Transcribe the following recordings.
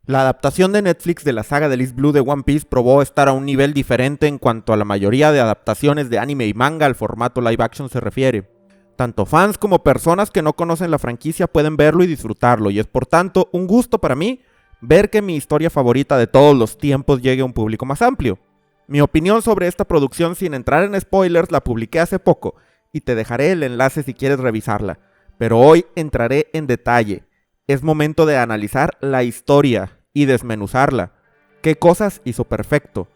La adaptación de Netflix de la saga del East Blue de One Piece probó estar a un nivel diferente en cuanto a la mayoría de adaptaciones de anime y manga al formato live action se refiere. Tanto fans como personas que no conocen la franquicia pueden verlo y disfrutarlo, y es por tanto un gusto para mí ver que mi historia favorita de todos los tiempos llegue a un público más amplio. Mi opinión sobre esta producción sin entrar en spoilers la publiqué hace poco, y te dejaré el enlace si quieres revisarla, pero hoy entraré en detalle. Es momento de analizar la historia y desmenuzarla. ¿Qué cosas hizo perfecto?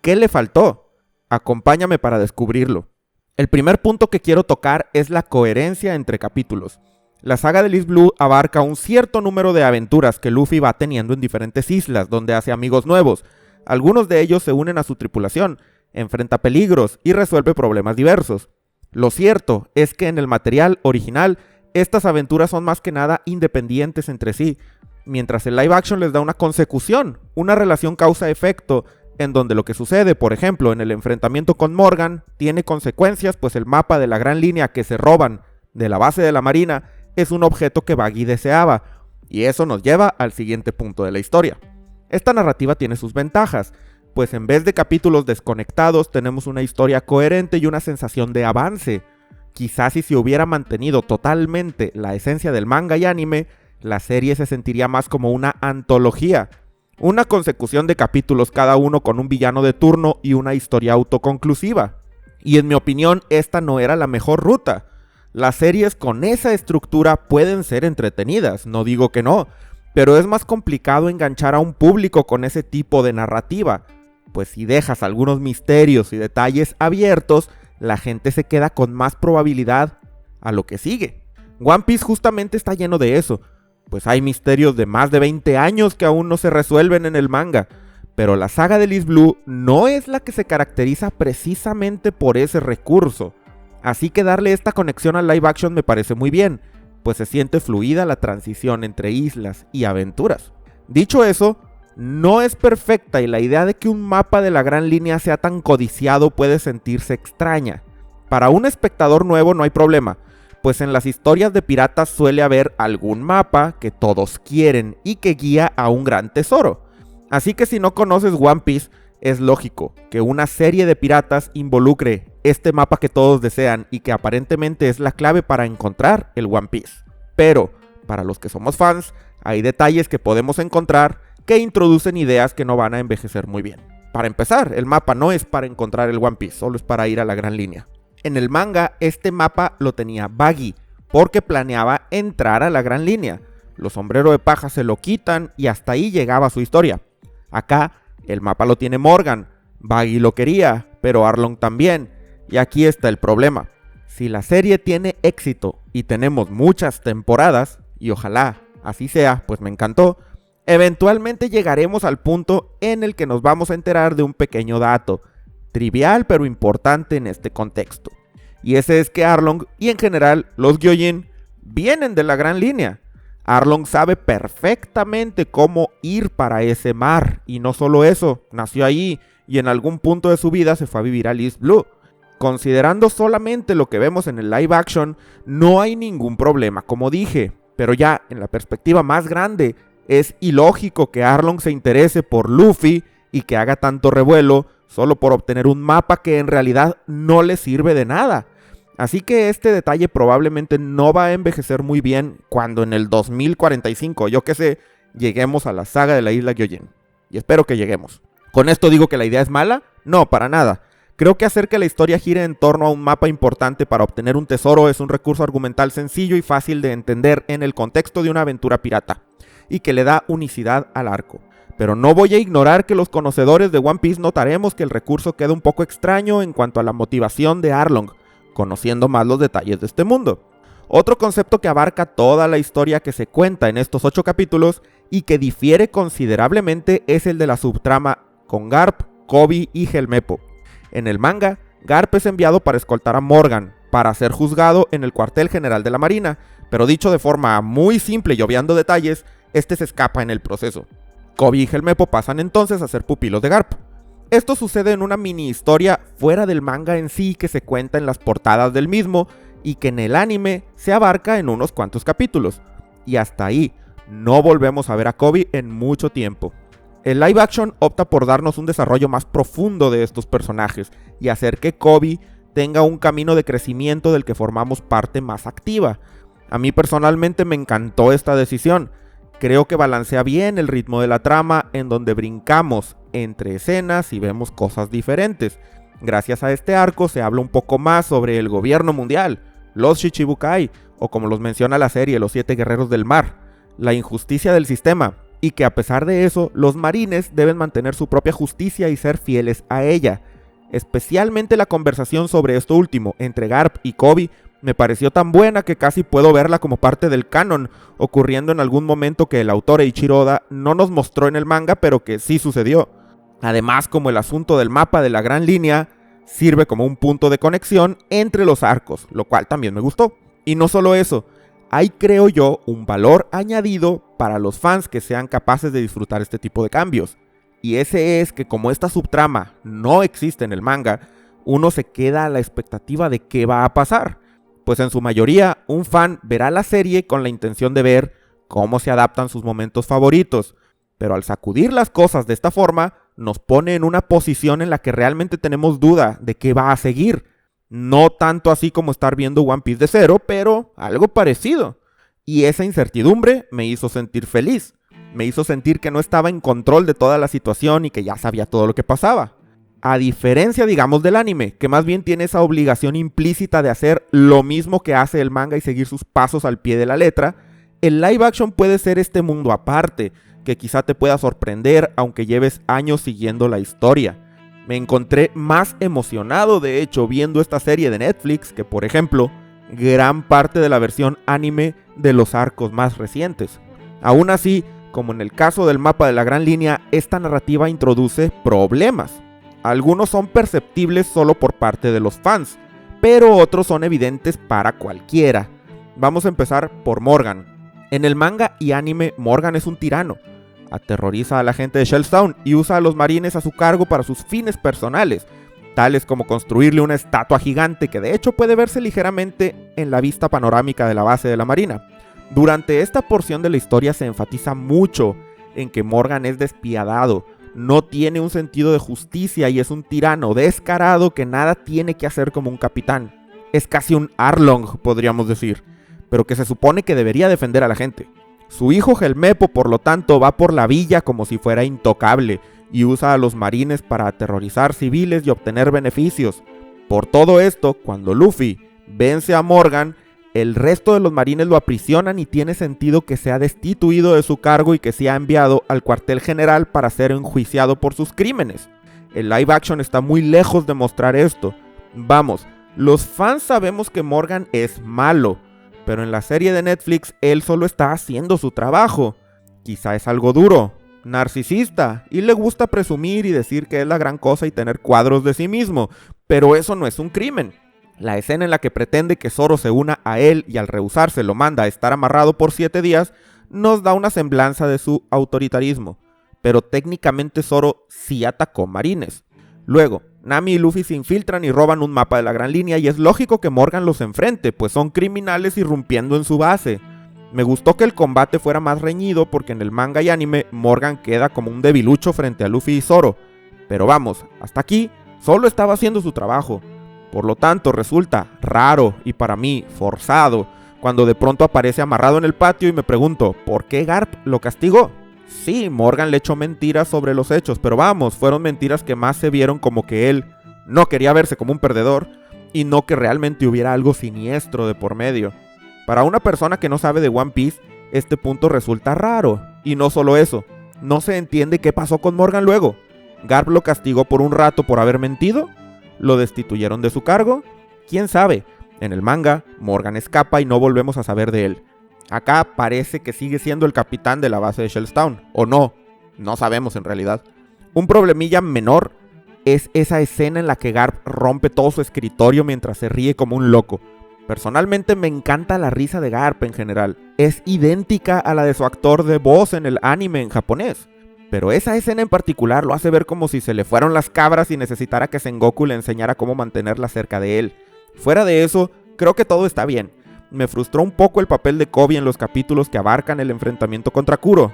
¿Qué le faltó? Acompáñame para descubrirlo. El primer punto que quiero tocar es la coherencia entre capítulos. La saga de East Blue abarca un cierto número de aventuras que Luffy va teniendo en diferentes islas, donde hace amigos nuevos. Algunos de ellos se unen a su tripulación, enfrenta peligros y resuelve problemas diversos. Lo cierto es que en el material original, estas aventuras son más que nada independientes entre sí, mientras el live action les da una consecución, una relación causa-efecto, en donde lo que sucede, por ejemplo, en el enfrentamiento con Morgan, tiene consecuencias, pues el mapa de la Gran Línea que se roban de la base de la Marina es un objeto que Baggy deseaba, y eso nos lleva al siguiente punto de la historia. Esta narrativa tiene sus ventajas, pues en vez de capítulos desconectados tenemos una historia coherente y una sensación de avance. Quizás si se hubiera mantenido totalmente la esencia del manga y anime, la serie se sentiría más como una antología, una consecución de capítulos cada uno con un villano de turno y una historia autoconclusiva. Y en mi opinión, esta no era la mejor ruta. Las series con esa estructura pueden ser entretenidas, no digo que no, pero es más complicado enganchar a un público con ese tipo de narrativa, pues si dejas algunos misterios y detalles abiertos, la gente se queda con más probabilidad a lo que sigue. One Piece justamente está lleno de eso, pues hay misterios de más de 20 años que aún no se resuelven en el manga, pero la saga de East Blue no es la que se caracteriza precisamente por ese recurso, así que darle esta conexión al live action me parece muy bien, pues se siente fluida la transición entre islas y aventuras. Dicho eso, no es perfecta y la idea de que un mapa de la Gran Línea sea tan codiciado puede sentirse extraña. Para un espectador nuevo no hay problema, pues en las historias de piratas suele haber algún mapa que todos quieren y que guía a un gran tesoro. Así que si no conoces One Piece, es lógico que una serie de piratas involucre este mapa que todos desean y que aparentemente es la clave para encontrar el One Piece. Pero, para los que somos fans, hay detalles que podemos encontrar que introducen ideas que no van a envejecer muy bien. Para empezar, el mapa no es para encontrar el One Piece, solo es para ir a la Gran Línea. En el manga, este mapa lo tenía Baggy, porque planeaba entrar a la Gran Línea. Los sombreros de paja se lo quitan y hasta ahí llegaba su historia. Acá, el mapa lo tiene Morgan. Baggy lo quería, pero Arlong también. Y aquí está el problema. Si la serie tiene éxito y tenemos muchas temporadas, y ojalá así sea, pues me encantó, eventualmente llegaremos al punto en el que nos vamos a enterar de un pequeño dato, trivial pero importante en este contexto. Y ese es que Arlong y en general los Gyojin vienen de la Gran Línea. Arlong sabe perfectamente cómo ir para ese mar, y no solo eso, nació ahí y en algún punto de su vida se fue a vivir a East Blue. Considerando solamente lo que vemos en el live action, no hay ningún problema, como dije, pero ya en la perspectiva más grande, es ilógico que Arlong se interese por Luffy y que haga tanto revuelo solo por obtener un mapa que en realidad no le sirve de nada. Así que este detalle probablemente no va a envejecer muy bien cuando en el 2045, yo que sé, lleguemos a la saga de la isla Gyojin. Y espero que lleguemos. ¿Con esto digo que la idea es mala? No, para nada. Creo que hacer que la historia gire en torno a un mapa importante para obtener un tesoro es un recurso argumental sencillo y fácil de entender en el contexto de una aventura pirata, y que le da unicidad al arco. Pero no voy a ignorar que los conocedores de One Piece notaremos que el recurso queda un poco extraño en cuanto a la motivación de Arlong, conociendo más los detalles de este mundo. Otro concepto que abarca toda la historia que se cuenta en estos 8 capítulos y que difiere considerablemente es el de la subtrama con Garp, Koby y Helmeppo. En el manga, Garp es enviado para escoltar a Morgan, para ser juzgado en el cuartel general de la Marina, pero dicho de forma muy simple y obviando detalles, este se escapa en el proceso. Koby y Helmeppo pasan entonces a ser pupilos de Garp. Esto sucede en una mini historia fuera del manga en sí que se cuenta en las portadas del mismo y que en el anime se abarca en unos cuantos capítulos. Y hasta ahí, no volvemos a ver a Koby en mucho tiempo. El live action opta por darnos un desarrollo más profundo de estos personajes y hacer que Koby tenga un camino de crecimiento del que formamos parte más activa. A mí personalmente me encantó esta decisión. Creo que balancea bien el ritmo de la trama, en donde brincamos entre escenas y vemos cosas diferentes. Gracias a este arco se habla un poco más sobre el gobierno mundial, los Shichibukai, o como los menciona la serie, los 7 guerreros del mar, la injusticia del sistema, y que a pesar de eso, los marines deben mantener su propia justicia y ser fieles a ella. Especialmente la conversación sobre esto último entre Garp y Koby me pareció tan buena que casi puedo verla como parte del canon, ocurriendo en algún momento que el autor Eiichiro Oda no nos mostró en el manga, pero que sí sucedió. Además, como el asunto del mapa de la Gran Línea sirve como un punto de conexión entre los arcos, lo cual también me gustó. Y no solo eso, hay, creo yo, un valor añadido para los fans que sean capaces de disfrutar este tipo de cambios. Y ese es que como esta subtrama no existe en el manga, uno se queda a la expectativa de qué va a pasar. Pues en su mayoría, un fan verá la serie con la intención de ver cómo se adaptan sus momentos favoritos. Pero al sacudir las cosas de esta forma, nos pone en una posición en la que realmente tenemos duda de qué va a seguir. No tanto así como estar viendo One Piece de cero, pero algo parecido. Y esa incertidumbre me hizo sentir feliz. Me hizo sentir que no estaba en control de toda la situación y que ya sabía todo lo que pasaba. A diferencia, digamos, del anime, que más bien tiene esa obligación implícita de hacer lo mismo que hace el manga y seguir sus pasos al pie de la letra, el live action puede ser este mundo aparte, que quizá te pueda sorprender aunque lleves años siguiendo la historia. Me encontré más emocionado, de hecho, viendo esta serie de Netflix que, por ejemplo, gran parte de la versión anime de los arcos más recientes. Aún así, como en el caso del mapa de la Gran Línea, esta narrativa introduce problemas. Algunos son perceptibles solo por parte de los fans, pero otros son evidentes para cualquiera. Vamos a empezar por Morgan. En el manga y anime, Morgan es un tirano. Aterroriza a la gente de Shellstown y usa a los marines a su cargo para sus fines personales, tales como construirle una estatua gigante que de hecho puede verse ligeramente en la vista panorámica de la base de la marina. Durante esta porción de la historia se enfatiza mucho en que Morgan es despiadado, no tiene un sentido de justicia y es un tirano descarado que nada tiene que hacer como un capitán. Es casi un Arlong, podríamos decir, pero que se supone que debería defender a la gente. Su hijo Helmepo, por lo tanto, va por la villa como si fuera intocable y usa a los marines para aterrorizar civiles y obtener beneficios. Por todo esto, cuando Luffy vence a Morgan, el resto de los marines lo aprisionan y tiene sentido que sea destituido de su cargo y que sea enviado al cuartel general para ser enjuiciado por sus crímenes. El live action está muy lejos de mostrar esto. Vamos, los fans sabemos que Morgan es malo, pero en la serie de Netflix él solo está haciendo su trabajo. Quizá es algo duro, narcisista, y le gusta presumir y decir que es la gran cosa y tener cuadros de sí mismo, pero eso no es un crimen. La escena en la que pretende que Zoro se una a él y al rehusarse lo manda a estar amarrado por 7 días nos da una semblanza de su autoritarismo, pero técnicamente Zoro sí atacó marines. Luego, Nami y Luffy se infiltran y roban un mapa de la Gran Línea y es lógico que Morgan los enfrente, pues son criminales irrumpiendo en su base. Me gustó que el combate fuera más reñido porque en el manga y anime Morgan queda como un debilucho frente a Luffy y Zoro. Pero vamos, hasta aquí solo estaba haciendo su trabajo. Por lo tanto resulta raro y para mí forzado cuando de pronto aparece amarrado en el patio y me pregunto, ¿por qué Garp lo castigó? Sí, Morgan le echó mentiras sobre los hechos, pero vamos, fueron mentiras que más se vieron como que él no quería verse como un perdedor y no que realmente hubiera algo siniestro de por medio. Para una persona que no sabe de One Piece, este punto resulta raro. Y no solo eso, no se entiende qué pasó con Morgan luego. ¿Garp lo castigó por un rato por haber mentido? ¿Lo destituyeron de su cargo? ¿Quién sabe? En el manga, Morgan escapa y no volvemos a saber de él. Acá parece que sigue siendo el capitán de la base de Shellstown, o no sabemos en realidad. Un problemilla menor es esa escena en la que Garp rompe todo su escritorio mientras se ríe como un loco. Personalmente me encanta la risa de Garp en general, es idéntica a la de su actor de voz en el anime en japonés. Pero esa escena en particular lo hace ver como si se le fueron las cabras y necesitara que Sengoku le enseñara cómo mantenerla cerca de él. Fuera de eso, creo que todo está bien. me frustró un poco el papel de Kobe en los capítulos que abarcan el enfrentamiento contra Kuro.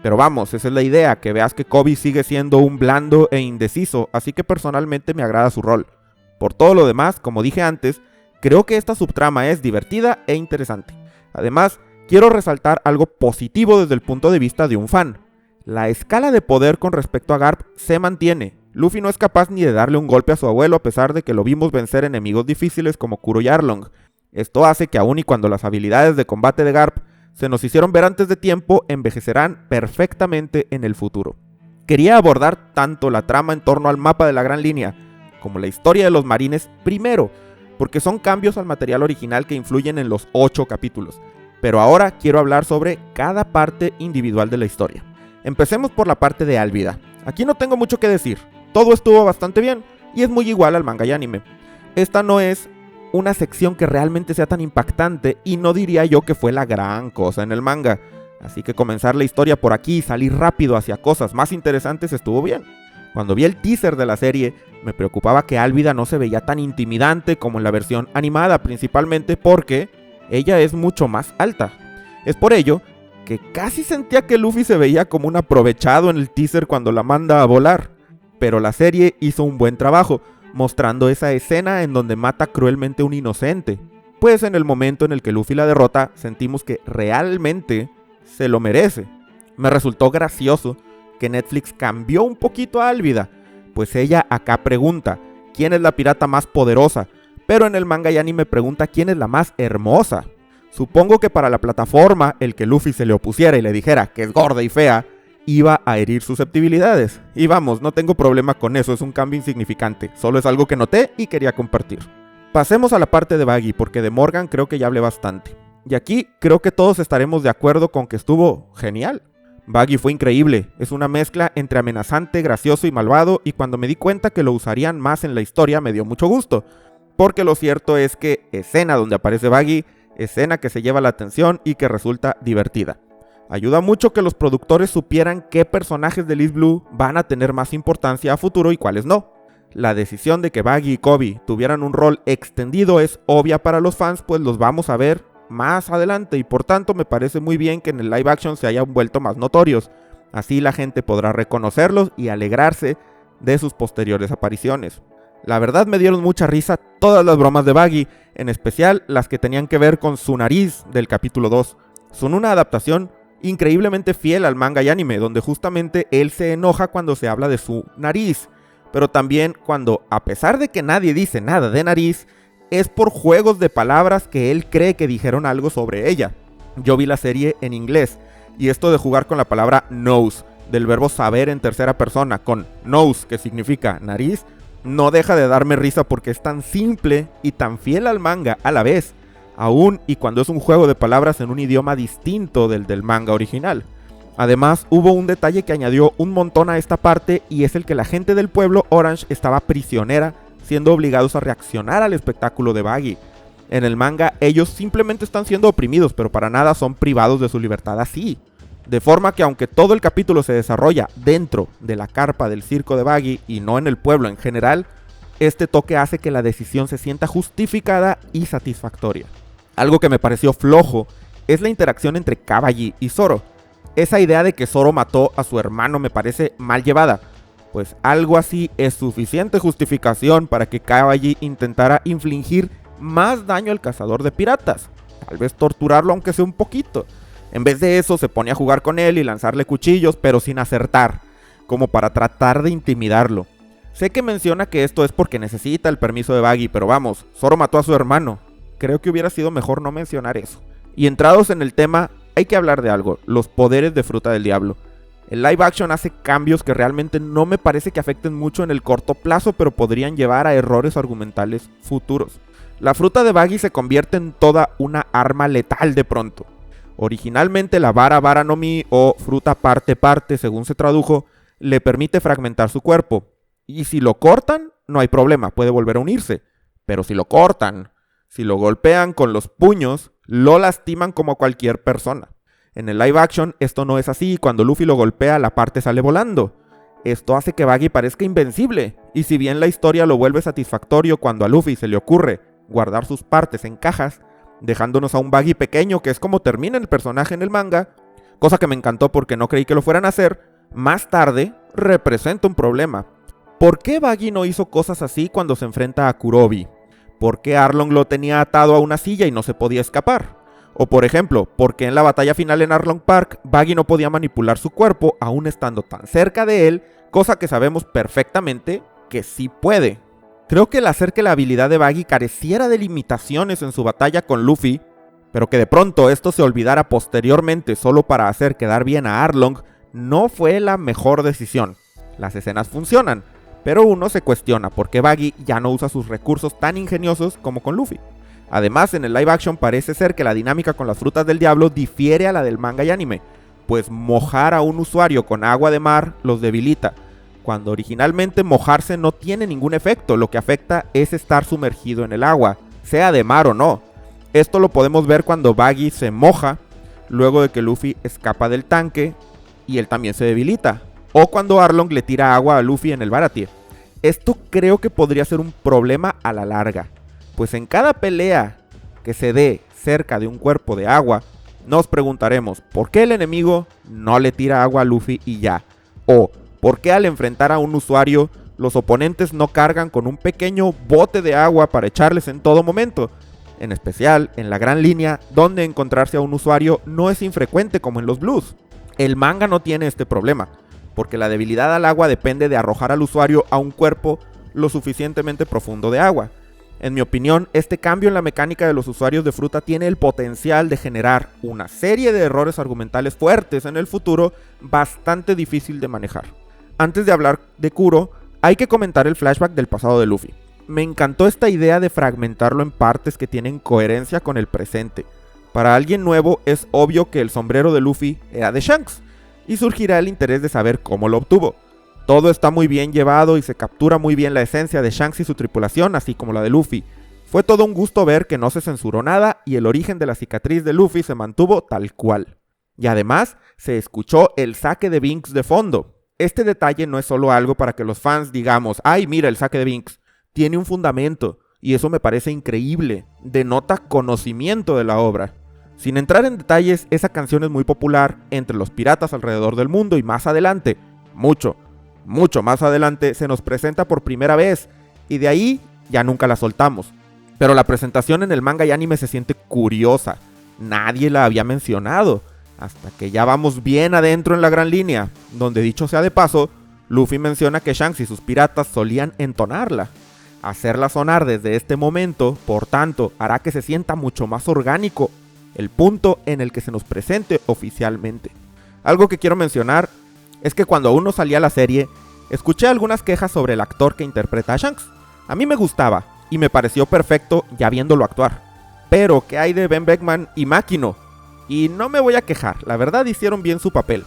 Pero vamos, esa es la idea, que veas que Kobe sigue siendo un blando e indeciso, así que personalmente me agrada su rol. Por todo lo demás, como dije antes, creo que esta subtrama es divertida e interesante. Además, quiero resaltar algo positivo desde el punto de vista de un fan. La escala de poder con respecto a Garp se mantiene. Luffy no es capaz ni de darle un golpe a su abuelo a pesar de que lo vimos vencer enemigos difíciles como Kuro y Arlong. Esto hace que aun y cuando las habilidades de combate de Garp se nos hicieron ver antes de tiempo, envejecerán perfectamente en el futuro. Quería abordar tanto la trama en torno al mapa de la Gran Línea, como la historia de los marines primero, porque son cambios al material original que influyen en los 8 capítulos. Pero ahora quiero hablar sobre cada parte individual de la historia. Empecemos por la parte de Alvida. Aquí no tengo mucho que decir, todo estuvo bastante bien y es muy igual al manga y anime. Esta no es una sección que realmente sea tan impactante y no diría yo que fue la gran cosa en el manga. Así que comenzar la historia por aquí y salir rápido hacia cosas más interesantes estuvo bien. Cuando vi el teaser de la serie, me preocupaba que Alvida no se veía tan intimidante como en la versión animada, principalmente porque ella es mucho más alta. Es por ello que casi sentía que Luffy se veía como un aprovechado en el teaser cuando la manda a volar. Pero la serie hizo un buen trabajo, mostrando esa escena en donde mata cruelmente a un inocente. Pues en el momento en el que Luffy la derrota, sentimos que realmente se lo merece. Me resultó gracioso que Netflix cambió un poquito a Alvida, pues ella acá pregunta quién es la pirata más poderosa, pero en el manga y anime pregunta quién es la más hermosa. Supongo que para la plataforma el que Luffy se le opusiera y le dijera que es gorda y fea iba a herir susceptibilidades. Y vamos, no tengo problema con eso, es un cambio insignificante, solo es algo que noté y quería compartir. Pasemos a la parte de Baggy, porque de Morgan creo que ya hablé bastante. Y aquí creo que todos estaremos de acuerdo con que estuvo genial. Baggy fue increíble, es una mezcla entre amenazante, gracioso y malvado, y cuando me di cuenta que lo usarían más en la historia me dio mucho gusto. Porque lo cierto es que escena donde aparece Baggy, escena que se lleva la atención y que resulta divertida. Ayuda mucho que los productores supieran qué personajes de East Blue van a tener más importancia a futuro y cuáles no. La decisión de que Baggy y Kobe tuvieran un rol extendido es obvia para los fans, pues los vamos a ver más adelante y por tanto me parece muy bien que en el live action se hayan vuelto más notorios. Así la gente podrá reconocerlos y alegrarse de sus posteriores apariciones. La verdad me dieron mucha risa todas las bromas de Baggy, en especial las que tenían que ver con su nariz del capítulo 2. Son una adaptación increíblemente fiel al manga y anime, donde justamente él se enoja cuando se habla de su nariz, pero también cuando, a pesar de que nadie dice nada de nariz, es por juegos de palabras que él cree que dijeron algo sobre ella. Yo vi la serie en inglés, y esto de jugar con la palabra nose, del verbo saber en tercera persona, con nose, que significa nariz, no deja de darme risa porque es tan simple y tan fiel al manga a la vez, aún y cuando es un juego de palabras en un idioma distinto del manga original. Además, hubo un detalle que añadió un montón a esta parte y es el que la gente del pueblo Orange estaba prisionera, siendo obligados a reaccionar al espectáculo de Baggy. En el manga, ellos simplemente están siendo oprimidos, pero para nada son privados de su libertad así. De forma que aunque todo el capítulo se desarrolla dentro de la carpa del circo de Baggy y no en el pueblo en general, este toque hace que la decisión se sienta justificada y satisfactoria. Algo que me pareció flojo es la interacción entre Caballi y Zoro. Esa idea de que Zoro mató a su hermano me parece mal llevada, pues algo así es suficiente justificación para que Caballi intentara infligir más daño al cazador de piratas, tal vez torturarlo aunque sea un poquito. En vez de eso se pone a jugar con él y lanzarle cuchillos, pero sin acertar, como para tratar de intimidarlo. Sé que menciona que esto es porque necesita el permiso de Baggy, pero vamos, Zoro mató a su hermano. Creo que hubiera sido mejor no mencionar eso. Y entrados en el tema, hay que hablar de algo, los poderes de Fruta del Diablo. El live action hace cambios que realmente no me parece que afecten mucho en el corto plazo, pero podrían llevar a errores argumentales futuros. La fruta de Baggy se convierte en toda una arma letal de pronto. Originalmente la vara vara no mi o fruta parte parte, según se tradujo, le permite fragmentar su cuerpo. Y si lo cortan, no hay problema, puede volver a unirse. Pero si lo cortan, si lo golpean con los puños, lo lastiman como a cualquier persona. En el live action esto no es así y cuando Luffy lo golpea la parte sale volando. Esto hace que Baggy parezca invencible, y si bien la historia lo vuelve satisfactorio cuando a Luffy se le ocurre guardar sus partes en cajas, dejándonos a un Baggy pequeño, que es como termina el personaje en el manga, cosa que me encantó porque no creí que lo fueran a hacer. Más tarde, representa un problema. ¿Por qué Baggy no hizo cosas así cuando se enfrenta a Kurobi? ¿Por qué Arlong lo tenía atado a una silla y no se podía escapar? O por ejemplo, ¿por qué en la batalla final en Arlong Park, Baggy no podía manipular su cuerpo aún estando tan cerca de él, cosa que sabemos perfectamente que sí puede? Creo que el hacer que la habilidad de Baggy careciera de limitaciones en su batalla con Luffy, pero que de pronto esto se olvidara posteriormente solo para hacer quedar bien a Arlong, no fue la mejor decisión. Las escenas funcionan, pero uno se cuestiona por qué Baggy ya no usa sus recursos tan ingeniosos como con Luffy. Además, en el live action parece ser que la dinámica con las frutas del diablo difiere a la del manga y anime, pues mojar a un usuario con agua de mar los debilita, cuando originalmente mojarse no tiene ningún efecto, lo que afecta es estar sumergido en el agua, sea de mar o no. Esto lo podemos ver cuando Baggy se moja, luego de que Luffy escapa del tanque y él también se debilita, o cuando Arlong le tira agua a Luffy en el Baratie. Esto creo que podría ser un problema a la larga, pues en cada pelea que se dé cerca de un cuerpo de agua, nos preguntaremos por qué el enemigo no le tira agua a Luffy y ya, o por qué al enfrentar a un usuario los oponentes no cargan con un pequeño bote de agua para echarles en todo momento. En especial en la gran línea, donde encontrarse a un usuario no es infrecuente como en los blues. El manga no tiene este problema, porque la debilidad al agua depende de arrojar al usuario a un cuerpo lo suficientemente profundo de agua. En mi opinión, este cambio en la mecánica de los usuarios de fruta tiene el potencial de generar una serie de errores argumentales fuertes en el futuro, bastante difícil de manejar. Antes de hablar de Kuro, hay que comentar el flashback del pasado de Luffy. Me encantó esta idea de fragmentarlo en partes que tienen coherencia con el presente. Para alguien nuevo es obvio que el sombrero de Luffy era de Shanks, y surgirá el interés de saber cómo lo obtuvo. Todo está muy bien llevado y se captura muy bien la esencia de Shanks y su tripulación, así como la de Luffy. Fue todo un gusto ver que no se censuró nada y el origen de la cicatriz de Luffy se mantuvo tal cual. Y además, se escuchó el saque de Binks de fondo. Este detalle no es solo algo para que los fans digamos, ¡ay, mira el saque de Binks! Tiene un fundamento, y eso me parece increíble, denota conocimiento de la obra. Sin entrar en detalles, esa canción es muy popular entre los piratas alrededor del mundo y más adelante, mucho más adelante, se nos presenta por primera vez, y de ahí ya nunca la soltamos. Pero la presentación en el manga y anime se siente curiosa, nadie la había mencionado, hasta que ya vamos bien adentro en la gran línea, donde dicho sea de paso, Luffy menciona que Shanks y sus piratas solían entonarla. Hacerla sonar desde este momento, por tanto, hará que se sienta mucho más orgánico el punto en el que se nos presente oficialmente. Algo que quiero mencionar es que cuando aún no salía la serie, escuché algunas quejas sobre el actor que interpreta a Shanks. A mí me gustaba, y me pareció perfecto ya viéndolo actuar. Pero, ¿qué hay de Ben Beckman y Makino? Y no me voy a quejar, la verdad hicieron bien su papel,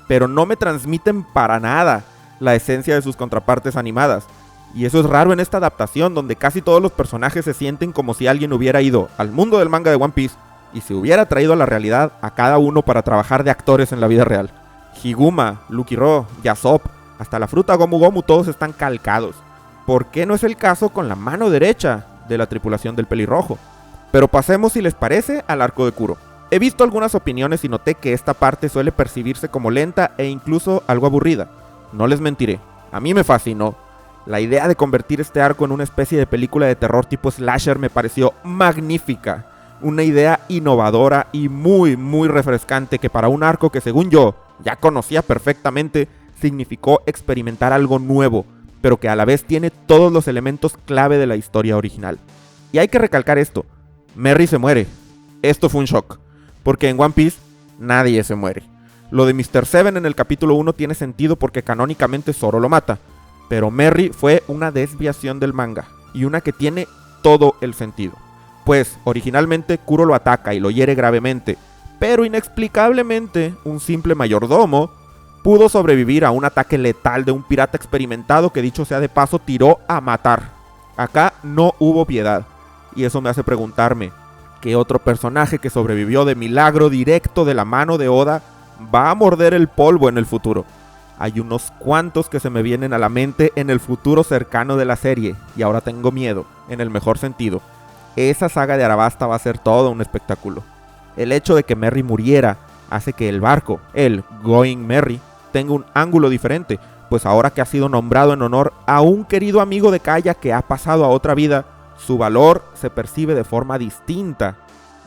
pero no me transmiten para nada la esencia de sus contrapartes animadas. Y eso es raro en esta adaptación, donde casi todos los personajes se sienten como si alguien hubiera ido al mundo del manga de One Piece y se hubiera traído a la realidad a cada uno para trabajar de actores en la vida real. Higuma, Lukiro, Yasop, hasta la fruta Gomu Gomu, todos están calcados. ¿Por qué no es el caso con la mano derecha de la tripulación del pelirrojo? Pero pasemos, si les parece, al arco de Kuro. He visto algunas opiniones y noté que esta parte suele percibirse como lenta e incluso algo aburrida. No les mentiré, a mí me fascinó. La idea de convertir este arco en una especie de película de terror tipo slasher me pareció magnífica. Una idea innovadora y muy refrescante que para un arco que según yo ya conocía perfectamente, significó experimentar algo nuevo, pero que a la vez tiene todos los elementos clave de la historia original. Y hay que recalcar esto, Merry se muere. Esto fue un shock, porque en One Piece nadie se muere. Lo de Mr. Seven en el capítulo 1 tiene sentido porque canónicamente Zoro lo mata, pero Merry fue una desviación del manga, y una que tiene todo el sentido. Pues originalmente Kuro lo ataca y lo hiere gravemente, pero inexplicablemente un simple mayordomo pudo sobrevivir a un ataque letal de un pirata experimentado que, dicho sea de paso, tiró a matar. Acá no hubo piedad, y eso me hace preguntarme, ¿qué otro personaje que sobrevivió de milagro directo de la mano de Oda va a morder el polvo en el futuro? Hay unos cuantos que se me vienen a la mente en el futuro cercano de la serie, y ahora tengo miedo, en el mejor sentido. esa saga de Arabasta va a ser todo un espectáculo. El hecho de que Merry muriera hace que el barco, el Going Merry, tenga un ángulo diferente, pues ahora que ha sido nombrado en honor a un querido amigo de Kaya que ha pasado a otra vida, su valor se percibe de forma distinta.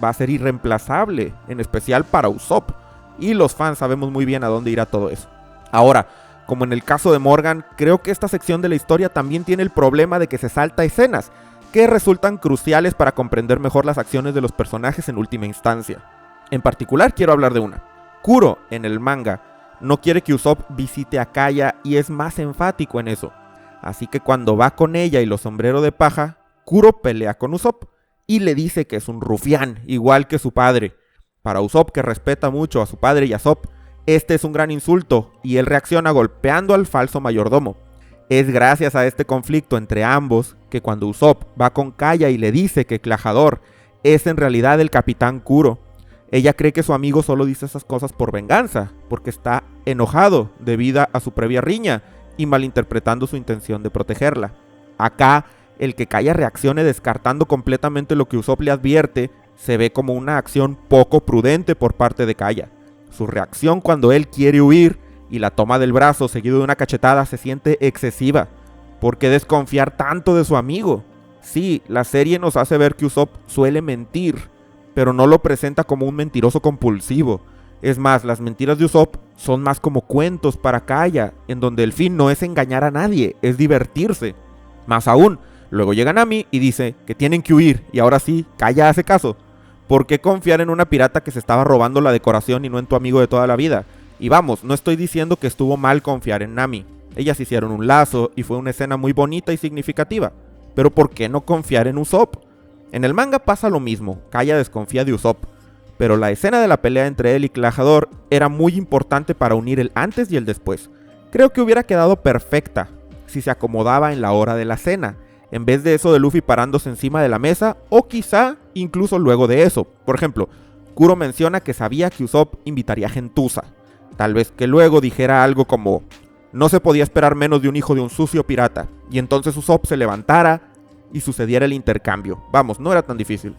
Va a ser irreemplazable, en especial para Usopp, y los fans sabemos muy bien a dónde irá todo eso. Ahora, como en el caso de Morgan, creo que esta sección de la historia también tiene el problema de que se salta escenas, que resultan cruciales para comprender mejor las acciones de los personajes en última instancia. En particular quiero hablar de una. Kuro, en el manga, no quiere que Usopp visite a Kaya y es más enfático en eso. Así que cuando va con ella y los sombreros de paja, Kuro pelea con Usopp y le dice que es un rufián, igual que su padre. Para Usopp, que respeta mucho a su padre y a Sop, este es un gran insulto y él reacciona golpeando al falso mayordomo. Es gracias a este conflicto entre ambos que cuando Usopp va con Kaya y le dice que Klahadore es en realidad el capitán Kuro, ella cree que su amigo solo dice esas cosas por venganza, porque está enojado debido a su previa riña y malinterpretando su intención de protegerla. Acá, el que Kaya reaccione descartando completamente lo que Usopp le advierte se ve como una acción poco prudente por parte de Kaya. Su reacción cuando él quiere huir y la toma del brazo seguido de una cachetada se siente excesiva. ¿Por qué desconfiar tanto de su amigo? Sí, la serie nos hace ver que Usopp suele mentir, pero no lo presenta como un mentiroso compulsivo. Es más, las mentiras de Usopp son más como cuentos para Kaya, en donde el fin no es engañar a nadie, es divertirse. Más aún, luego llega Nami y dice que tienen que huir, y ahora sí, Kaya hace caso. ¿Por qué confiar en una pirata que se estaba robando la decoración y no en tu amigo de toda la vida? Y vamos, no estoy diciendo que estuvo mal confiar en Nami. Ellas hicieron un lazo y fue una escena muy bonita y significativa. Pero ¿por qué no confiar en Usopp? En el manga pasa lo mismo, Kaya desconfía de Usopp. Pero la escena de la pelea entre él y Klahadore era muy importante para unir el antes y el después. Creo que hubiera quedado perfecta si se acomodaba en la hora de la cena, en vez de eso de Luffy parándose encima de la mesa, o quizá incluso luego de eso. Por ejemplo, Kuro menciona que sabía que Usopp invitaría a gentuza. Tal vez que luego dijera algo como: no se podía esperar menos de un hijo de un sucio pirata, y entonces Usopp se levantara y sucediera el intercambio. Vamos, no era tan difícil.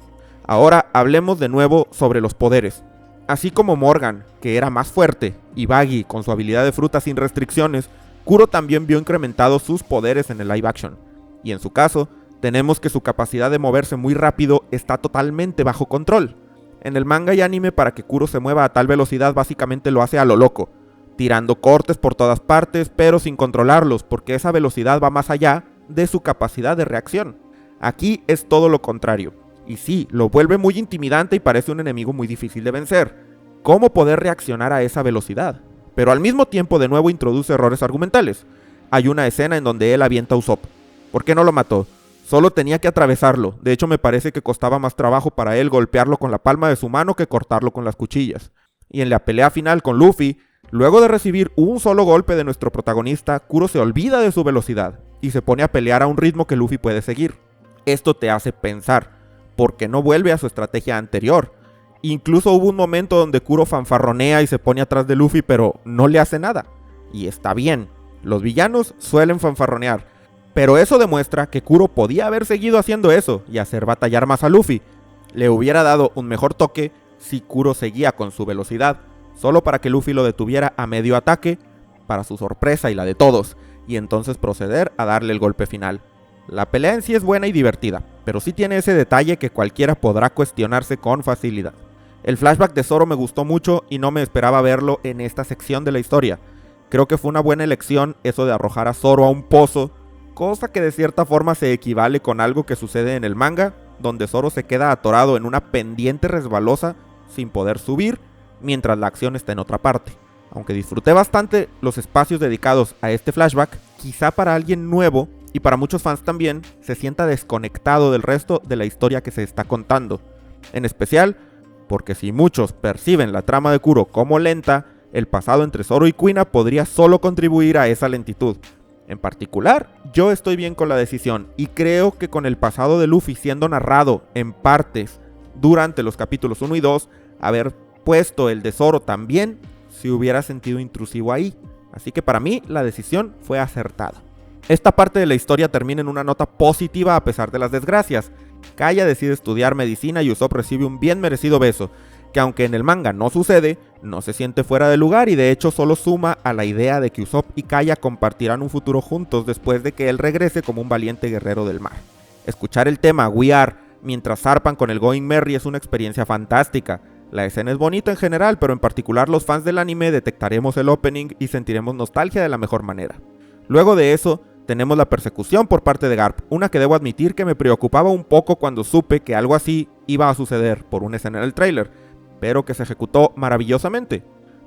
Ahora hablemos de nuevo sobre los poderes. Así como Morgan, que era más fuerte, y Baggy con su habilidad de fruta sin restricciones, Kuro también vio incrementados sus poderes en el live action. Y en su caso, tenemos que su capacidad de moverse muy rápido está totalmente bajo control. En el manga y anime, para que Kuro se mueva a tal velocidad básicamente lo hace a lo loco, tirando cortes por todas partes pero sin controlarlos, porque esa velocidad va más allá de su capacidad de reacción. Aquí es todo lo contrario, y sí, lo vuelve muy intimidante y parece un enemigo muy difícil de vencer. ¿Cómo poder reaccionar a esa velocidad? Pero al mismo tiempo de nuevo introduce errores argumentales. Hay una escena en donde él avienta a Usopp. ¿Por qué no lo mató? Solo tenía que atravesarlo. De hecho, me parece que costaba más trabajo para él golpearlo con la palma de su mano que cortarlo con las cuchillas. Y en la pelea final con Luffy, luego de recibir un solo golpe de nuestro protagonista, Kuro se olvida de su velocidad y se pone a pelear a un ritmo que Luffy puede seguir. Esto te hace pensar, ¿por qué no vuelve a su estrategia anterior? Incluso hubo un momento donde Kuro fanfarronea y se pone atrás de Luffy, pero no le hace nada. Y está bien, los villanos suelen fanfarronear. Pero eso demuestra que Kuro podía haber seguido haciendo eso y hacer batallar más a Luffy. Le hubiera dado un mejor toque si Kuro seguía con su velocidad, solo para que Luffy lo detuviera a medio ataque, para su sorpresa y la de todos, y entonces proceder a darle el golpe final. La pelea en sí es buena y divertida, pero sí tiene ese detalle que cualquiera podrá cuestionarse con facilidad. El flashback de Zoro me gustó mucho y no me esperaba verlo en esta sección de la historia. Creo que fue una buena elección eso de arrojar a Zoro a un pozo, cosa que de cierta forma se equivale con algo que sucede en el manga, donde Zoro se queda atorado en una pendiente resbalosa sin poder subir, mientras la acción está en otra parte. Aunque disfruté bastante los espacios dedicados a este flashback, quizá para alguien nuevo, y para muchos fans también, se sienta desconectado del resto de la historia que se está contando. En especial, porque si muchos perciben la trama de Kuro como lenta, el pasado entre Zoro y Kuina podría solo contribuir a esa lentitud. En particular, yo estoy bien con la decisión y creo que con el pasado de Luffy siendo narrado en partes durante los capítulos 1 y 2, haber puesto el de Zoro también se hubiera sentido intrusivo ahí. Así que para mí la decisión fue acertada. Esta parte de la historia termina en una nota positiva a pesar de las desgracias. Kaya decide estudiar medicina y Usopp recibe un bien merecido beso, que aunque en el manga no sucede, no se siente fuera de lugar y de hecho solo suma a la idea de que Usopp y Kaya compartirán un futuro juntos después de que él regrese como un valiente guerrero del mar. Escuchar el tema We Are mientras zarpan con el Going Merry es una experiencia fantástica. La escena es bonita en general, pero en particular los fans del anime detectaremos el opening y sentiremos nostalgia de la mejor manera. Luego de eso, tenemos la persecución por parte de Garp, una que debo admitir que me preocupaba un poco cuando supe que algo así iba a suceder por una escena en el tráiler, pero que se ejecutó maravillosamente.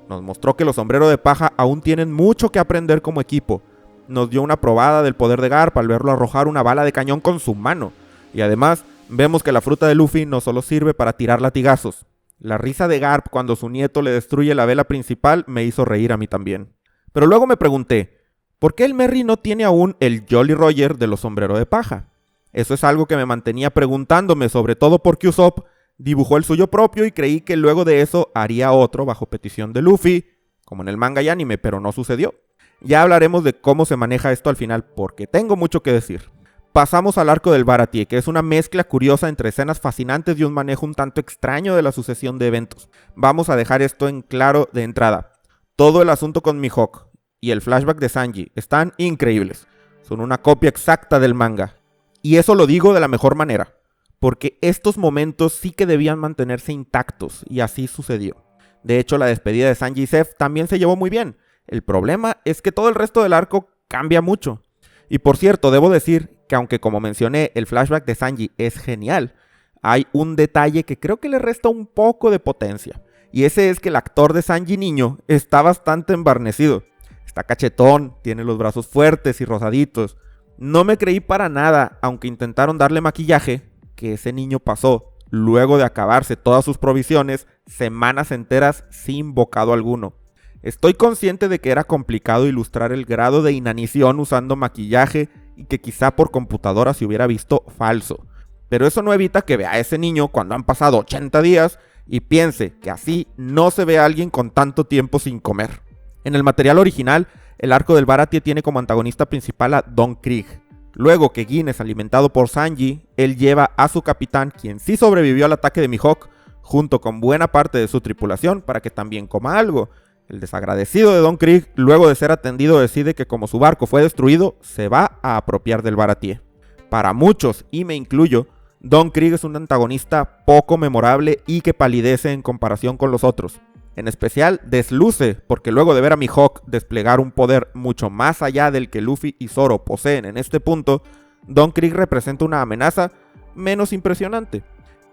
Nos mostró que los sombreros de paja aún tienen mucho que aprender como equipo. Nos dio una probada del poder de Garp al verlo arrojar una bala de cañón con su mano, y además vemos que la fruta de Luffy no solo sirve para tirar latigazos. La risa de Garp cuando su nieto le destruye la vela principal me hizo reír a mí también. Pero luego me pregunté, ¿por qué el Merry no tiene aún el Jolly Roger de los sombreros de paja? Eso es algo que me mantenía preguntándome, sobre todo porque Usopp dibujó el suyo propio y creí que luego de eso haría otro bajo petición de Luffy, como en el manga y anime, pero no sucedió. Ya hablaremos de cómo se maneja esto al final, porque tengo mucho que decir. Pasamos al arco del Baratie, que es una mezcla curiosa entre escenas fascinantes y un manejo un tanto extraño de la sucesión de eventos. Vamos a dejar esto en claro de entrada. Todo el asunto con Mihawk y el flashback de Sanji están increíbles. Son una copia exacta del manga. Y eso lo digo de la mejor manera, porque estos momentos sí que debían mantenerse intactos, y así sucedió. De hecho, la despedida de Sanji y Zeff también se llevó muy bien. El problema es que todo el resto del arco cambia mucho. Y por cierto, debo decir que aunque como mencioné, el flashback de Sanji es genial, hay un detalle que creo que le resta un poco de potencia. Y ese es que el actor de Sanji niño está bastante embarnecido. Está cachetón, tiene los brazos fuertes y rosaditos. No me creí para nada, aunque intentaron darle maquillaje, que ese niño pasó, luego de acabarse todas sus provisiones, semanas enteras sin bocado alguno. Estoy consciente de que era complicado ilustrar el grado de inanición usando maquillaje y que quizá por computadora se hubiera visto falso. Pero eso no evita que vea a ese niño cuando han pasado 80 días y piense que así no se ve a alguien con tanto tiempo sin comer. En el material original, el arco del Baratie tiene como antagonista principal a Don Krieg. Luego que Gin es alimentado por Sanji, él lleva a su capitán, quien sí sobrevivió al ataque de Mihawk, junto con buena parte de su tripulación para que también coma algo. El desagradecido de Don Krieg, luego de ser atendido, decide que como su barco fue destruido, se va a apropiar del Baratie. Para muchos, y me incluyo, Don Krieg es un antagonista poco memorable y que palidece en comparación con los otros. En especial, desluce, porque luego de ver a Mihawk desplegar un poder mucho más allá del que Luffy y Zoro poseen en este punto, Don Krieg representa una amenaza menos impresionante.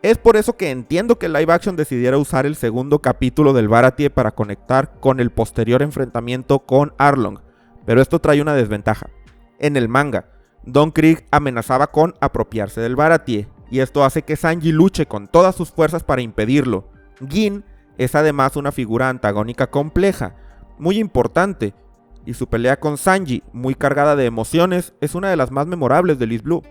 Es por eso que entiendo que Live Action decidiera usar el segundo capítulo del Baratie para conectar con el posterior enfrentamiento con Arlong, pero esto trae una desventaja. En el manga, Don Krieg amenazaba con apropiarse del Baratie, y esto hace que Sanji luche con todas sus fuerzas para impedirlo. Gin es además una figura antagónica compleja, muy importante, y su pelea con Sanji, muy cargada de emociones, es una de las más memorables de East Blue.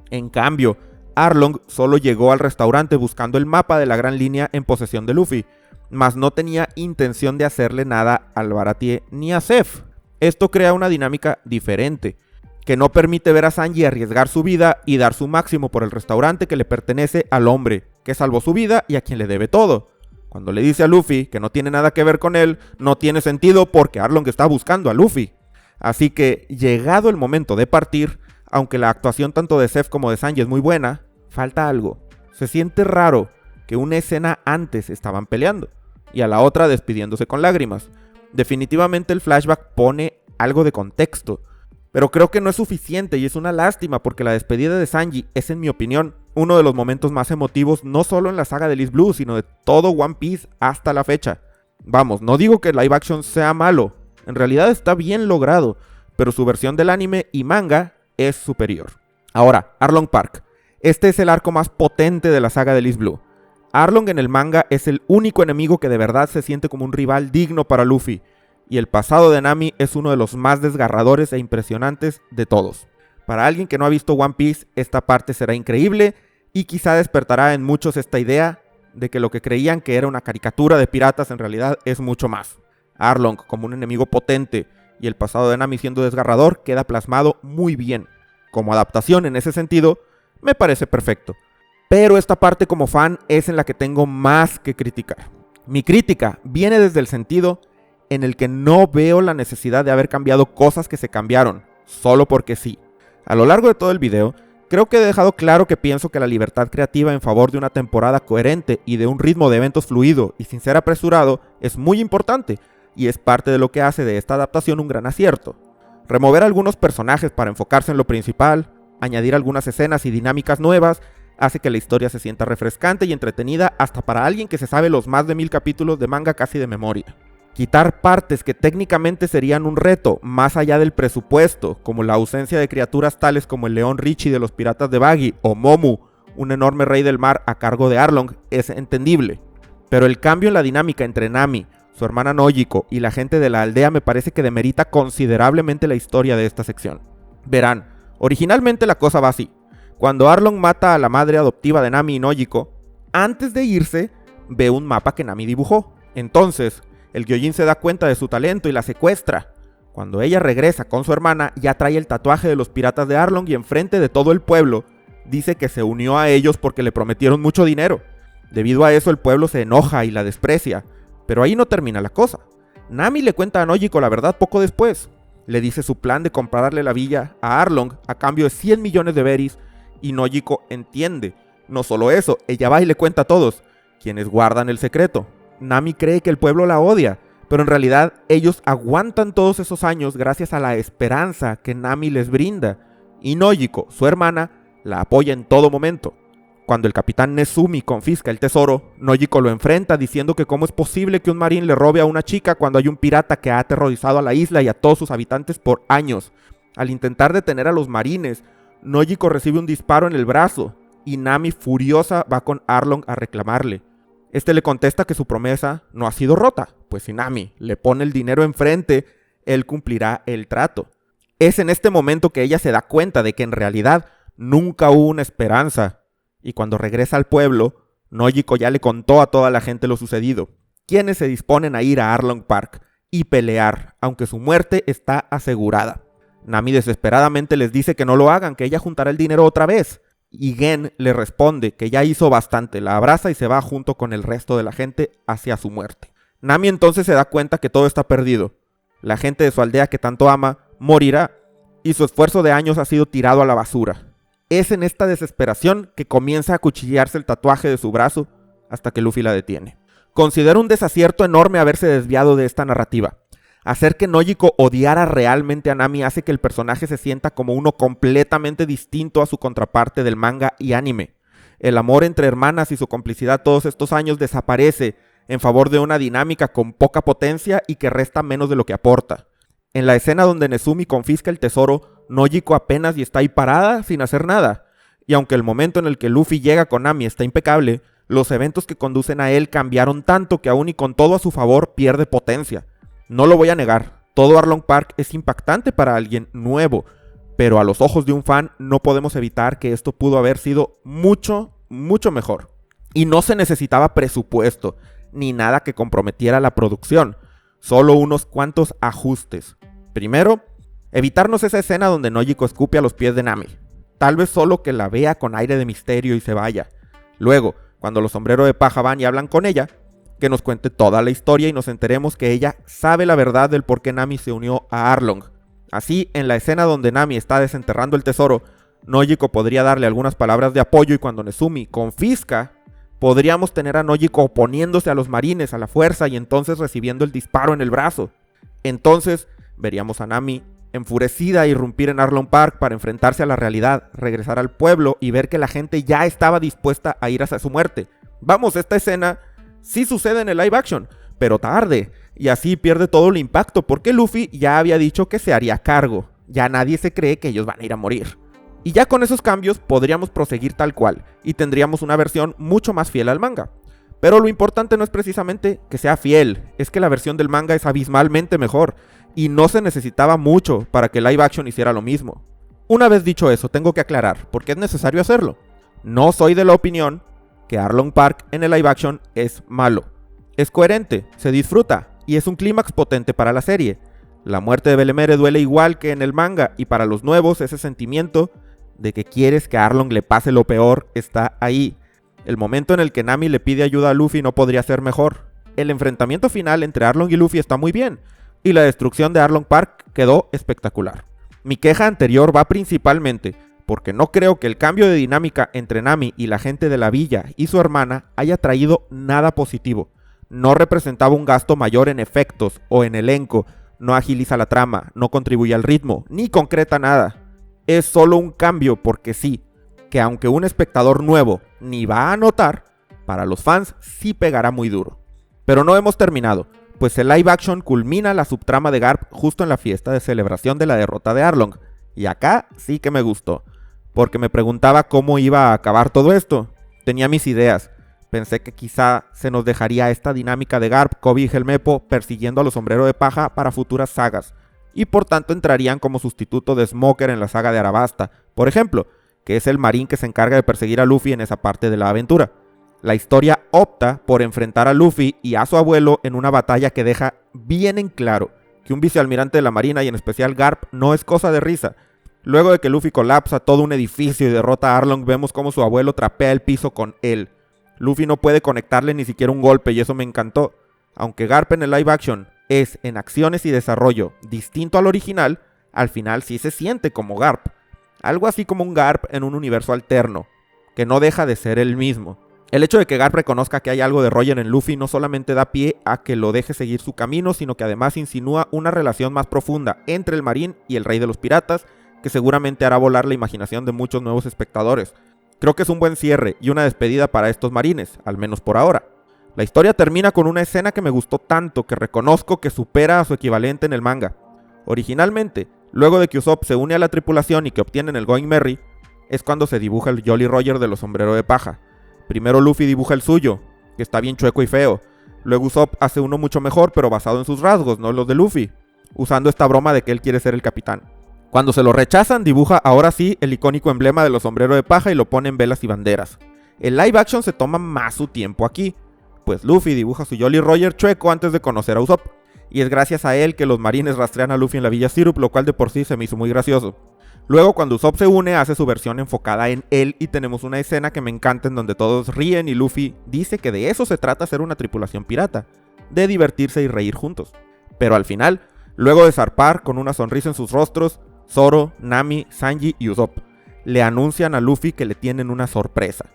En cambio, Arlong solo llegó al restaurante buscando el mapa de la Gran Línea en posesión de Luffy, mas no tenía intención de hacerle nada al Baratie ni a Zeff. Esto crea una dinámica diferente, que no permite ver a Sanji arriesgar su vida y dar su máximo por el restaurante que le pertenece al hombre, que salvó su vida y a quien le debe todo. Cuando le dice a Luffy que no tiene nada que ver con él, no tiene sentido porque Arlong está buscando a Luffy. Así que, llegado el momento de partir, aunque la actuación tanto de Zeff como de Sanji es muy buena, falta algo. Se siente raro que una escena antes estaban peleando y a la otra despidiéndose con lágrimas. Definitivamente el flashback pone algo de contexto, pero creo que no es suficiente y es una lástima porque la despedida de Sanji es, en mi opinión, uno de los momentos más emotivos no solo en la saga de East Blue, sino de todo One Piece hasta la fecha. Vamos, no digo que live action sea malo, en realidad está bien logrado, pero su versión del anime y manga es superior. Ahora, Arlong Park. Este es el arco más potente de la saga de East Blue. Arlong en el manga es el único enemigo que de verdad se siente como un rival digno para Luffy, y el pasado de Nami es uno de los más desgarradores e impresionantes de todos. Para alguien que no ha visto One Piece, esta parte será increíble y quizá despertará en muchos esta idea de que lo que creían que era una caricatura de piratas en realidad es mucho más. Arlong como un enemigo potente y el pasado de Nami siendo desgarrador queda plasmado muy bien. Como adaptación en ese sentido, me parece perfecto. Pero esta parte como fan es en la que tengo más que criticar. Mi crítica viene desde el sentido en el que no veo la necesidad de haber cambiado cosas que se cambiaron, solo porque sí. A lo largo de todo el video, creo que he dejado claro que pienso que la libertad creativa en favor de una temporada coherente y de un ritmo de eventos fluido y sin ser apresurado es muy importante, y es parte de lo que hace de esta adaptación un gran acierto. Remover algunos personajes para enfocarse en lo principal, añadir algunas escenas y dinámicas nuevas, hace que la historia se sienta refrescante y entretenida hasta para alguien que se sabe los más de 1000 capítulos de manga casi de memoria. Quitar partes que técnicamente serían un reto, más allá del presupuesto, como la ausencia de criaturas tales como el león Richie de los piratas de Baggy o Momu, un enorme rey del mar a cargo de Arlong, es entendible. Pero el cambio en la dinámica entre Nami, su hermana Nojiko y la gente de la aldea me parece que demerita considerablemente la historia de esta sección. Verán, originalmente la cosa va así. Cuando Arlong mata a la madre adoptiva de Nami y Nojiko, antes de irse, ve un mapa que Nami dibujó. Entonces, el Gyojin se da cuenta de su talento y la secuestra. Cuando ella regresa con su hermana, ya trae el tatuaje de los piratas de Arlong y enfrente de todo el pueblo, dice que se unió a ellos porque le prometieron mucho dinero. Debido a eso el pueblo se enoja y la desprecia, pero ahí no termina la cosa. Nami le cuenta a Nojiko la verdad poco después. Le dice su plan de comprarle la villa a Arlong a cambio de 100 millones de berries y Nojiko entiende. No solo eso, ella va y le cuenta a todos, quienes guardan el secreto. Nami cree que el pueblo la odia, pero en realidad ellos aguantan todos esos años gracias a la esperanza que Nami les brinda, y Nojiko, su hermana, la apoya en todo momento. Cuando el capitán Nezumi confisca el tesoro, Nojiko lo enfrenta diciendo que cómo es posible que un marín le robe a una chica cuando hay un pirata que ha aterrorizado a la isla y a todos sus habitantes por años. Al intentar detener a los marines, Nojiko recibe un disparo en el brazo, y Nami furiosa va con Arlong a reclamarle. Este le contesta que su promesa no ha sido rota, pues si Nami le pone el dinero enfrente, él cumplirá el trato. Es en este momento que ella se da cuenta de que en realidad nunca hubo una esperanza, y cuando regresa al pueblo, Nojiko ya le contó a toda la gente lo sucedido, quienes se disponen a ir a Arlong Park y pelear, aunque su muerte está asegurada. Nami desesperadamente les dice que no lo hagan, que ella juntará el dinero otra vez. Y Gen le responde que ya hizo bastante, la abraza y se va junto con el resto de la gente hacia su muerte. Nami entonces se da cuenta que todo está perdido. La gente de su aldea que tanto ama morirá y su esfuerzo de años ha sido tirado a la basura. Es en esta desesperación que comienza a acuchillarse el tatuaje de su brazo hasta que Luffy la detiene. Considero un desacierto enorme haberse desviado de esta narrativa. Hacer que Nojiko odiara realmente a Nami hace que el personaje se sienta como uno completamente distinto a su contraparte del manga y anime. El amor entre hermanas y su complicidad todos estos años desaparece en favor de una dinámica con poca potencia y que resta menos de lo que aporta. En la escena donde Nezumi confisca el tesoro, Nojiko apenas y está ahí parada sin hacer nada. Y aunque el momento en el que Luffy llega con Nami está impecable, los eventos que conducen a él cambiaron tanto que aún y con todo a su favor pierde potencia. No lo voy a negar, todo Arlong Park es impactante para alguien nuevo, pero a los ojos de un fan no podemos evitar que esto pudo haber sido mucho, mucho mejor. Y no se necesitaba presupuesto, ni nada que comprometiera la producción, solo unos cuantos ajustes. Primero, evitarnos esa escena donde Nojiko escupe a los pies de Nami. Tal vez solo que la vea con aire de misterio y se vaya. Luego, cuando los sombreros de paja van y hablan con ella, que nos cuente toda la historia y nos enteremos que ella sabe la verdad del por qué Nami se unió a Arlong. Así, en la escena donde Nami está desenterrando el tesoro, Nojiko podría darle algunas palabras de apoyo y cuando Nezumi confisca, podríamos tener a Nojiko oponiéndose a los marines a la fuerza y entonces recibiendo el disparo en el brazo. Entonces, veríamos a Nami enfurecida irrumpir en Arlong Park para enfrentarse a la realidad, regresar al pueblo y ver que la gente ya estaba dispuesta a ir hacia su muerte. Vamos, esta escena sí sucede en el live action, pero tarde, y así pierde todo el impacto porque Luffy ya había dicho que se haría cargo. Ya nadie se cree que ellos van a ir a morir. Y ya con esos cambios podríamos proseguir tal cual, y tendríamos una versión mucho más fiel al manga. Pero lo importante no es precisamente que sea fiel, es que la versión del manga es abismalmente mejor, y no se necesitaba mucho para que live action hiciera lo mismo. Una vez dicho eso, tengo que aclarar por qué es necesario hacerlo. No soy de la opinión que Arlong Park en el live action es malo. Es coherente, se disfruta, y es un clímax potente para la serie. La muerte de Belemere duele igual que en el manga, y para los nuevos ese sentimiento de que quieres que a Arlong le pase lo peor está ahí. El momento en el que Nami le pide ayuda a Luffy no podría ser mejor. El enfrentamiento final entre Arlong y Luffy está muy bien, y la destrucción de Arlong Park quedó espectacular. Mi queja anterior va principalmente porque no creo que el cambio de dinámica entre Nami y la gente de la villa y su hermana haya traído nada positivo. No representaba un gasto mayor en efectos o en elenco, no agiliza la trama, no contribuye al ritmo, ni concreta nada. Es solo un cambio porque sí, que aunque un espectador nuevo ni va a notar, para los fans sí pegará muy duro. Pero no hemos terminado, pues el live action culmina la subtrama de Garp justo en la fiesta de celebración de la derrota de Arlong, y acá sí que me gustó, porque me preguntaba cómo iba a acabar todo esto. Tenía mis ideas, pensé que quizá se nos dejaría esta dinámica de Garp, Koby y Helmeppo persiguiendo a los sombreros de paja para futuras sagas, y por tanto entrarían como sustituto de Smoker en la saga de Arabasta, por ejemplo, que es el marín que se encarga de perseguir a Luffy en esa parte de la aventura. La historia opta por enfrentar a Luffy y a su abuelo en una batalla que deja bien en claro que un vicealmirante de la marina y en especial Garp no es cosa de risa. Luego de que Luffy colapsa todo un edificio y derrota a Arlong, vemos cómo su abuelo trapea el piso con él. Luffy no puede conectarle ni siquiera un golpe y eso me encantó. Aunque Garp en el live action es en acciones y desarrollo distinto al original, al final sí se siente como Garp. Algo así como un Garp en un universo alterno, que no deja de ser el mismo. El hecho de que Garp reconozca que hay algo de Roger en Luffy no solamente da pie a que lo deje seguir su camino, sino que además insinúa una relación más profunda entre el marín y el rey de los piratas, que seguramente hará volar la imaginación de muchos nuevos espectadores. Creo que es un buen cierre y una despedida para estos marines, al menos por ahora. La historia termina con una escena que me gustó tanto que reconozco que supera a su equivalente en el manga. Originalmente, luego de que Usopp se une a la tripulación y que obtienen el Going Merry, es cuando se dibuja el Jolly Roger de los sombreros de paja. Primero Luffy dibuja el suyo, que está bien chueco y feo. Luego Usopp hace uno mucho mejor, pero basado en sus rasgos, no los de Luffy, usando esta broma de que él quiere ser el capitán. Cuando se lo rechazan, dibuja ahora sí el icónico emblema de los sombreros de paja y lo pone en velas y banderas. El live action se toma más su tiempo aquí, pues Luffy dibuja su Jolly Roger chueco antes de conocer a Usopp, y es gracias a él que los marines rastrean a Luffy en la Villa Syrup, lo cual de por sí se me hizo muy gracioso. Luego, cuando Usopp se une, hace su versión enfocada en él y tenemos una escena que me encanta en donde todos ríen y Luffy dice que de eso se trata ser una tripulación pirata, de divertirse y reír juntos. Pero al final, luego de zarpar con una sonrisa en sus rostros, Zoro, Nami, Sanji y Usopp le anuncian a Luffy que le tienen una sorpresa.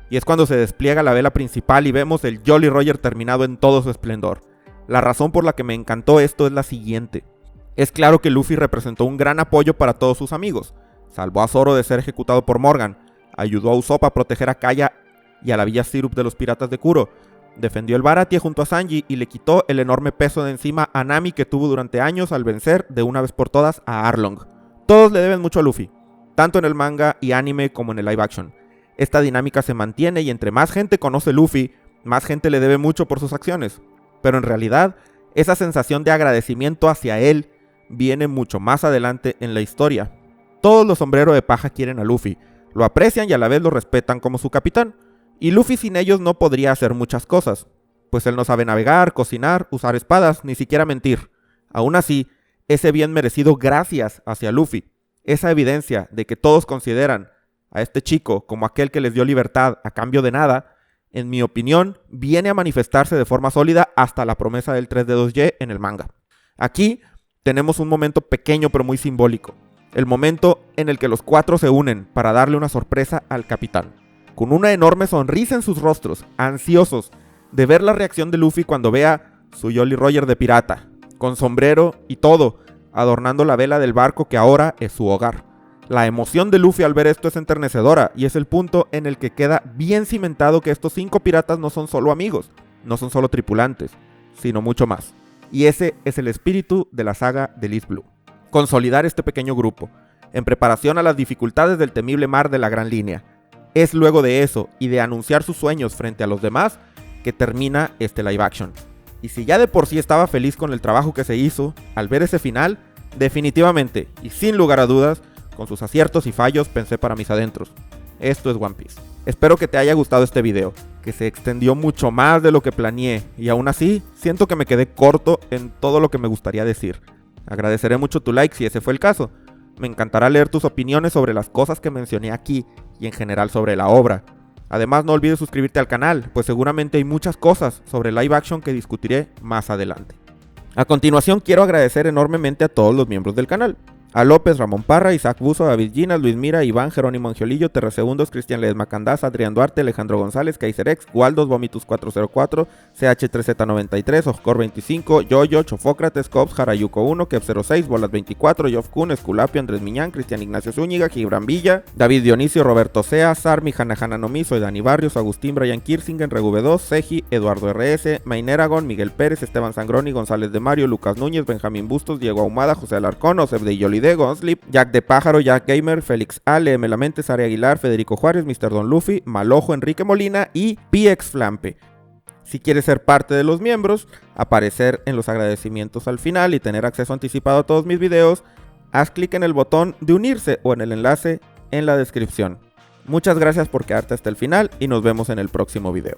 Y es cuando se despliega la vela principal y vemos el Jolly Roger terminado en todo su esplendor. La razón por la que me encantó esto es la siguiente. Es claro que Luffy representó un gran apoyo para todos sus amigos. Salvó a Zoro de ser ejecutado por Morgan, ayudó a Usopp a proteger a Kaya y a la Villa Syrup de los piratas de Kuro, defendió el Baratie junto a Sanji y le quitó el enorme peso de encima a Nami que tuvo durante años al vencer de una vez por todas a Arlong. Todos le deben mucho a Luffy, tanto en el manga y anime como en el live action. Esta dinámica se mantiene y entre más gente conoce Luffy, más gente le debe mucho por sus acciones. Pero en realidad, esa sensación de agradecimiento hacia él viene mucho más adelante en la historia. Todos los sombreros de paja quieren a Luffy, lo aprecian y a la vez lo respetan como su capitán. Y Luffy sin ellos no podría hacer muchas cosas, pues él no sabe navegar, cocinar, usar espadas, ni siquiera mentir. Aún así, ese bien merecido gracias hacia Luffy, esa evidencia de que todos consideran a este chico como aquel que les dio libertad a cambio de nada, en mi opinión, viene a manifestarse de forma sólida hasta la promesa del 3-2Y en el manga. Aquí tenemos un momento pequeño pero muy simbólico, el momento en el que los cuatro se unen para darle una sorpresa al capitán, con una enorme sonrisa en sus rostros, ansiosos de ver la reacción de Luffy cuando vea su Jolly Roger de pirata, con sombrero y todo, adornando la vela del barco que ahora es su hogar. La emoción de Luffy al ver esto es enternecedora y es el punto en el que queda bien cimentado que estos 5 piratas no son solo amigos, no son solo tripulantes, sino mucho más. Y ese es el espíritu de la saga de East Blue. Consolidar este pequeño grupo, en preparación a las dificultades del temible mar de la Gran Línea. Es luego de eso y de anunciar sus sueños frente a los demás que termina este live action. Y si ya de por sí estaba feliz con el trabajo que se hizo, al ver ese final, definitivamente y sin lugar a dudas, con sus aciertos y fallos, pensé para mis adentros: esto es One Piece. Espero que te haya gustado este video, que se extendió mucho más de lo que planeé y aún así siento que me quedé corto en todo lo que me gustaría decir. Agradeceré mucho tu like si ese fue el caso. Me encantará leer tus opiniones sobre las cosas que mencioné aquí y en general sobre la obra. Además, no olvides suscribirte al canal, pues seguramente hay muchas cosas sobre live action que discutiré más adelante. A continuación, quiero agradecer enormemente a todos los miembros del canal. A López, Ramón Parra, Isaac Buzo, David Ginas, Luis Mira, Iván, Jerónimo Angiolillo, Terrasegundos, Cristian Ledesma Candás, Adrián Duarte, Alejandro González, Kaiserex, Waldos, Vomitus 404, CH3Z93, Oscor 25, Yoyo, Chofócrates, Cops, Jarayuco 1, Kev 06, Bolas 24, Yof Kun, Esculapio, Andrés Miñán, Cristian Ignacio Zúñiga, Gibran Villa, David Dionisio, Roberto Sea, Sarmi, Hanahana Nomi, soy Dani Barrios, Agustín, Brian Kirsingen, Regube2, Seji, Eduardo RS, Maineragon, Miguel Pérez, Esteban Sangroni, González de Mario, Lucas Núñez, Benjamín Bustos, Diego Ahumada, José Alarcón, Osef de Yoli de Gonslip, Jack de Pájaro, Jack Gamer, Félix Ale, Melamente, Sari Aguilar, Federico Juárez, Mr. Don Luffy, Malojo, Enrique Molina y PX Flampe. Si quieres ser parte de los miembros, aparecer en los agradecimientos al final y tener acceso anticipado a todos mis videos, haz clic en el botón de unirse o en el enlace en la descripción. Muchas gracias por quedarte hasta el final y nos vemos en el próximo video.